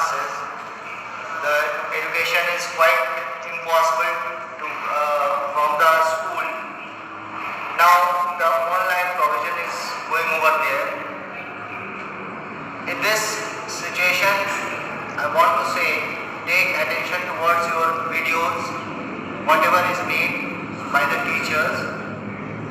masses. The education is quite impossible to from the school. Now the online provision is going over there. In this situation, I want to say, take attention towards your videos, whatever is made by the teachers,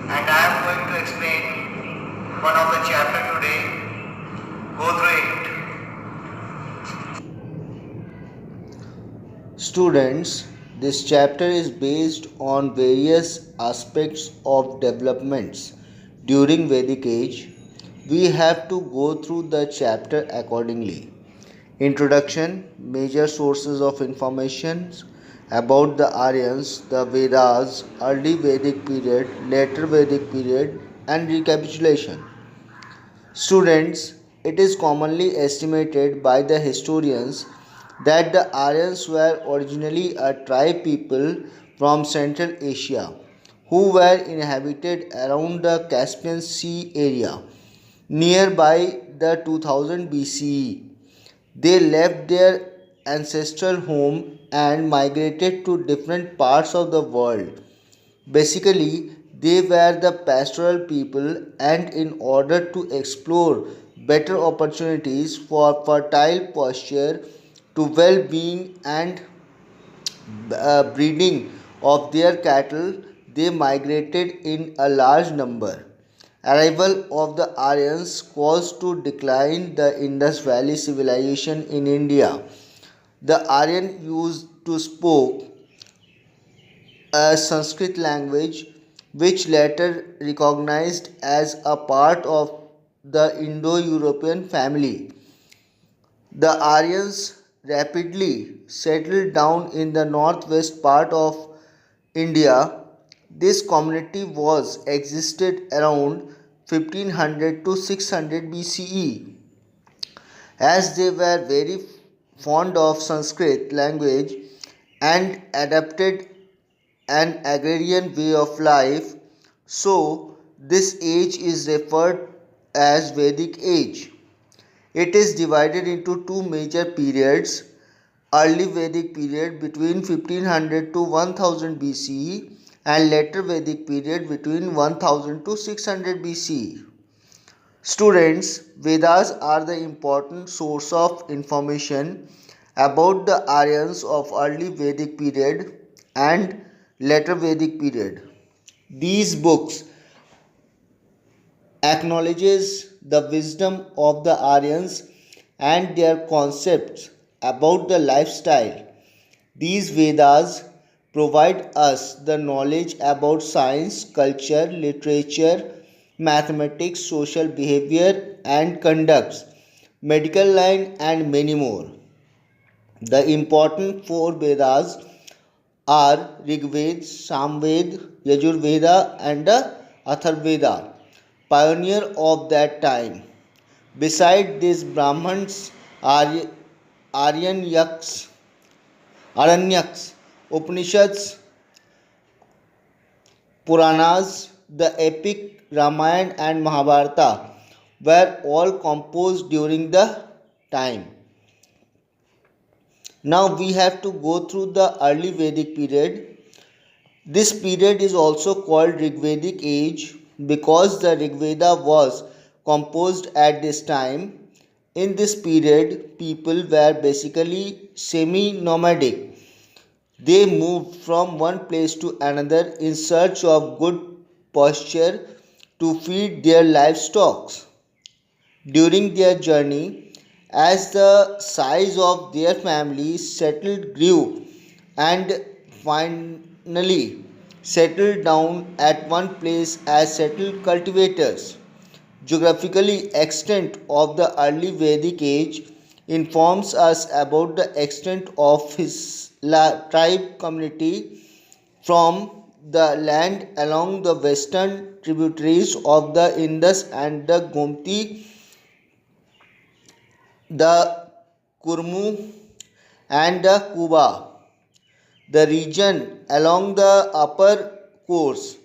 and I am going to explain one of the chapter today. Go through it. Students, this chapter is based on various aspects of developments during Vedic age. We have to go through the chapter accordingly. Introduction, major sources of information about the Aryans, the Vedas, early Vedic period, later Vedic period, and recapitulation. Students, it is commonly estimated by the historians that the Aryans were originally a tribe people from Central Asia who were inhabited around the Caspian Sea area nearby the 2000 BCE. They left their ancestral home and migrated to different parts of the world. Basically, they were the pastoral people, and in order to explore better opportunities for fertile pasture, to well being and breeding of their cattle, they migrated in a large number. Arrival of the Aryans caused to decline the Indus Valley civilization in India. The Aryan used to spoke a Sanskrit language which later recognized as a part of the Indo-European family. The Aryans rapidly settled down in the northwest part of India. This community was existed around 1500 to 600 BCE. As they were very fond of Sanskrit language and adapted an agrarian way of life, so this age is referred as Vedic age. It is divided into two major periods: early Vedic period between 1500 to 1000 BCE and later Vedic period between 1000 to 600 BCE. Students, Vedas are the important source of information about the Aryans of early Vedic period and later Vedic period. These books acknowledges the wisdom of the Aryans and their concepts about the lifestyle. These Vedas provide us the knowledge about science, culture, literature, mathematics, social behavior and conducts, medical line and many more. The important four Vedas are Rigveda, Samveda, Yajurveda and the Atharvaveda, pioneer of that time. Beside this, Brahmans, Aryanyaks, Aranyaks, Upanishads, Puranas, the epic Ramayana and Mahabharata were all composed during the time. Now we have to go through the early Vedic period. This period is also called Rigvedic age because the Rigveda was composed at this time. In this period, people were basically semi nomadic. They moved from one place to another in search of good pasture to feed their livestock. During their journey, as the size of their families settled grew and finally settled down at one place as settled cultivators. Geographically extent of the early Vedic age informs us about the extent of his tribe community from the land along the western tributaries of the Indus and the Gomti, the Kurmu and the Kuba. The region along the upper course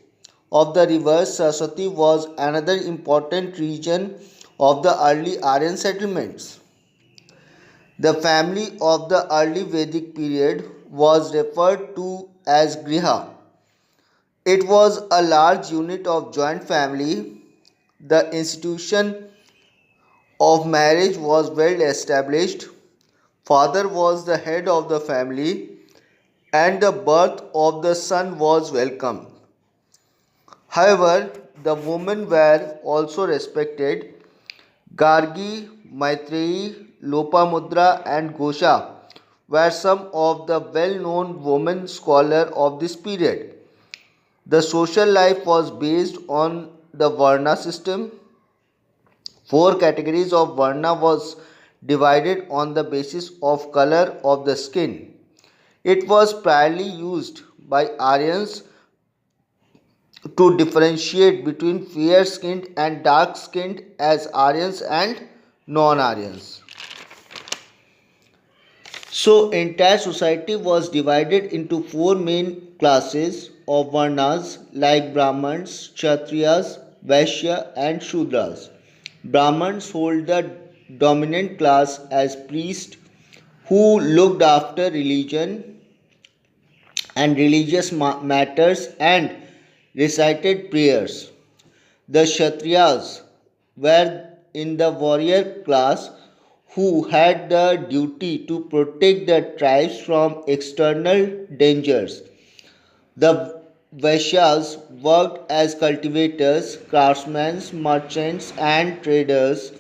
of the river Saraswati was another important region of the early Aryan settlements. The family of the early Vedic period was referred to as Griha. It was a large unit of joint family. The institution of marriage was well established. Father was the head of the family, and the birth of the son was welcomed. However, the women were also respected. Gargi, Maitreyi, Lopamudra, and Gosha were some of the well known women scholars of this period. The social life was based on the Varna system. Four categories of Varna was divided on the basis of color of the skin. It was primarily used by Aryans to differentiate between fair skinned and dark skinned as Aryans and non Aryans. So, entire society was divided into four main classes of Varnas like Brahmins, Kshatriyas, Vaishya, and Shudras. Brahmins hold the dominant class as priests who looked after religion and religious matters and recited prayers. The Kshatriyas were in the warrior class who had the duty to protect the tribes from external dangers. The Vaishyas worked as cultivators, craftsmen, merchants, and traders,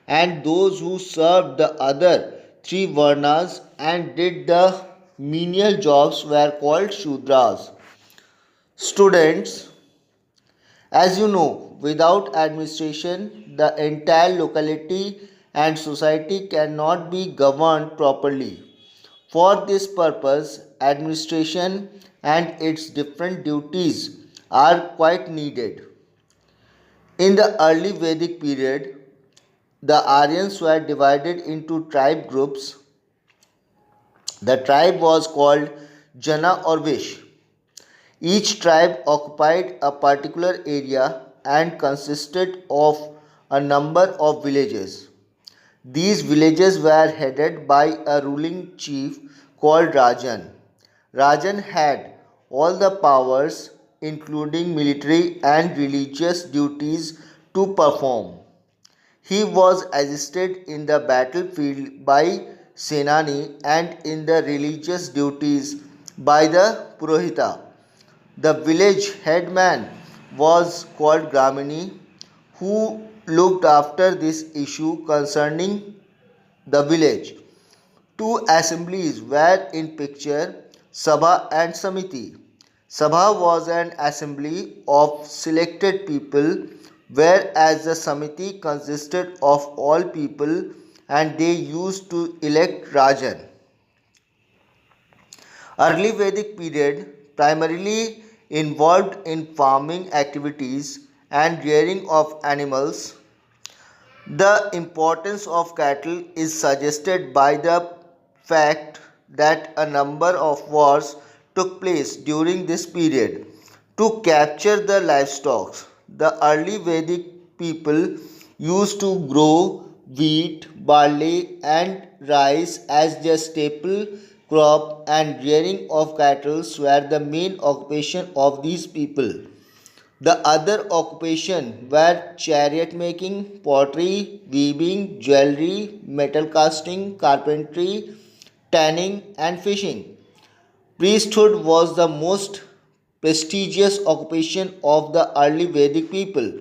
and those who served the other three Varnas and did the menial jobs were called Shudras. Students, as you know, without administration, the entire locality and society cannot be governed properly. For this purpose, administration and its different duties are quite needed. In the early Vedic period, the Aryans were divided into tribe groups. The tribe was called Jana or Vish. Each tribe occupied a particular area and consisted of a number of villages. These villages were headed by a ruling chief called Rajan. Rajan had all the powers, including military and religious duties, to perform. He was assisted in the battlefield by Senani and in the religious duties by the Purohita. The village headman was called Gramini, who looked after this issue concerning the village. Two assemblies were in picture, Sabha and Samiti. Sabha was an assembly of selected people, whereas the Samiti consisted of all people and they used to elect Rajan. Early Vedic period primarily involved in farming activities and rearing of animals. The importance of cattle is suggested by the fact that a number of wars took place during this period to capture the livestock. The early Vedic people used to grow wheat, barley, and rice as their staple crop, and rearing of cattle were the main occupation of these people. The other occupation were chariot making, pottery, weaving, jewelry, metal casting, carpentry, tanning, and fishing. Priesthood was the most prestigious occupation of the early Vedic people.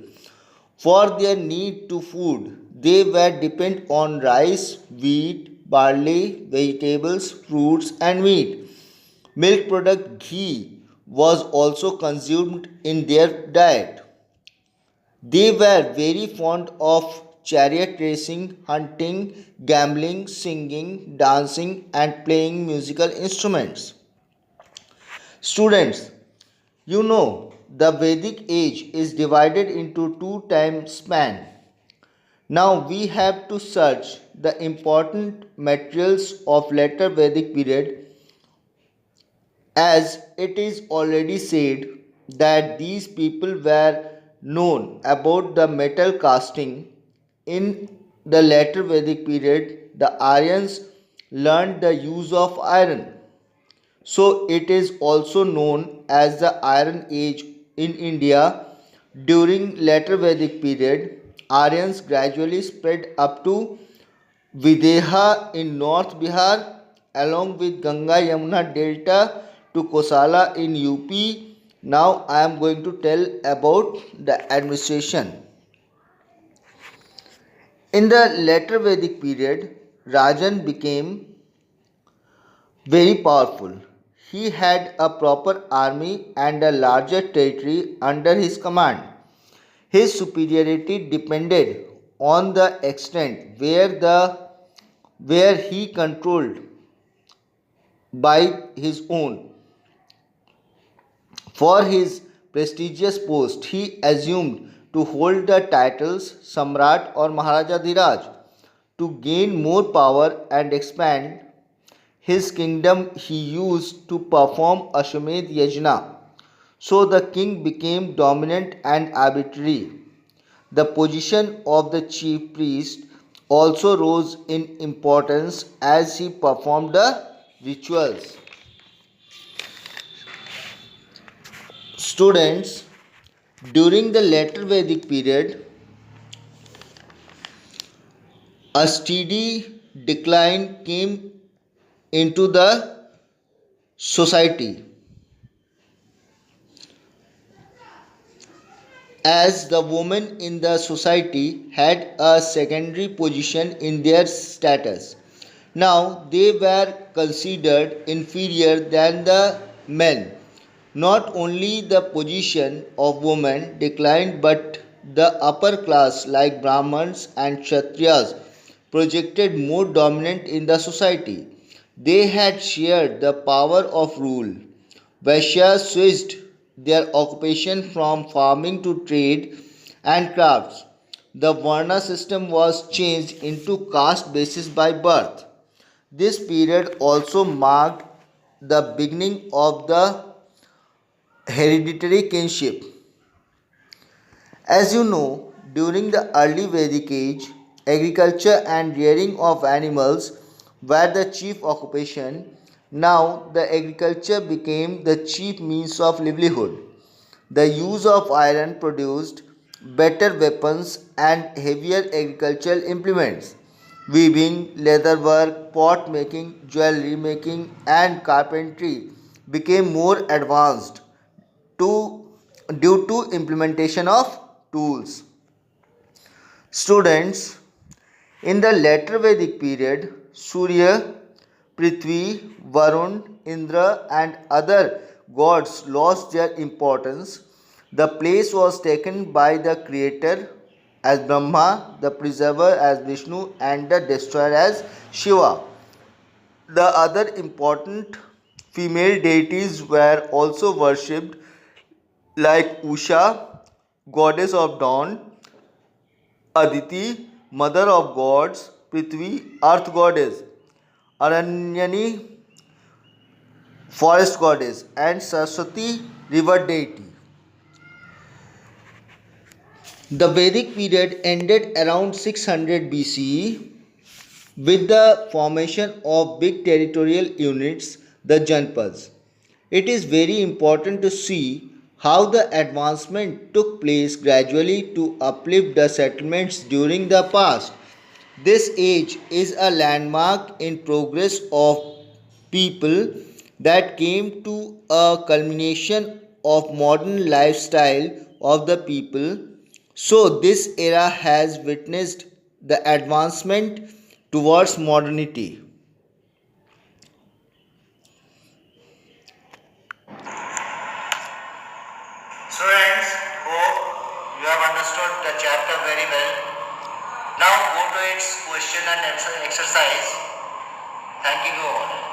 For their need to food, they were dependent on rice, wheat, barley, vegetables, fruits, and meat. Milk product ghee was also consumed in their diet. They were very fond of chariot racing, hunting, gambling, singing, dancing, and playing musical instruments. Students, you know the Vedic age is divided into two time span. Now we have to search the important materials of later Vedic period, as it is already said that these people were known about the metal casting. In the later Vedic period, the Aryans learned the use of iron. So it is also known as the Iron Age in India. During later Vedic period, Aryans gradually spread up to Videha in North Bihar along with Ganga Yamuna Delta to Kosala in UP. Now I am going to tell about the administration. In the later Vedic period, Rajan became very powerful. He had a proper army and a larger territory under his command. His superiority depended on the extent where he controlled by his own. For his prestigious post, he assumed to hold the titles Samrat or Maharaja Dhiraj. To gain more power and expand his kingdom, he used to perform Ashwamedh Yajna. So the king became dominant and arbitrary. The position of the chief priest also rose in importance as he performed the rituals. Students, during the later Vedic period, a steady decline came into the society as the women in the society had a secondary position in their status. Now they were considered inferior than the men. Not only the position of women declined, but the upper class like Brahmins and Kshatriyas projected more dominant in the society. They had shared the power of rule. Vaishyas switched their occupation from farming to trade and crafts. The Varna system was changed into caste basis by birth. This period also marked the beginning of the hereditary kinship. As you know, during the early Vedic age, agriculture and rearing of animals were the chief occupation. Now, the agriculture became the chief means of livelihood. The use of iron produced better weapons and heavier agricultural implements. Weaving, leatherwork, pot making, jewelry making, and carpentry became more advanced to, due to implementation of tools. Students, in the later Vedic period, Surya, Prithvi, Varun, Indra, and other gods lost their importance. The place was taken by the creator as Brahma, the preserver as Vishnu, and the destroyer as Shiva. The other important female deities were also worshipped like Usha, goddess of dawn, Aditi, mother of gods, Prithvi, earth goddess, Aranyani, forest goddess, and Saraswati, river deity. The Vedic period ended around 600 BCE with the formation of big territorial units, the Janpads. It is very important to see how the advancement took place gradually to uplift the settlements during the past. This age is a landmark in progress of people that came to a culmination of modern lifestyle of the people. So this era has witnessed the advancement towards modernity. Students, hope you have understood the chapter very well. Now go to its question and answer exercise. Thank you all.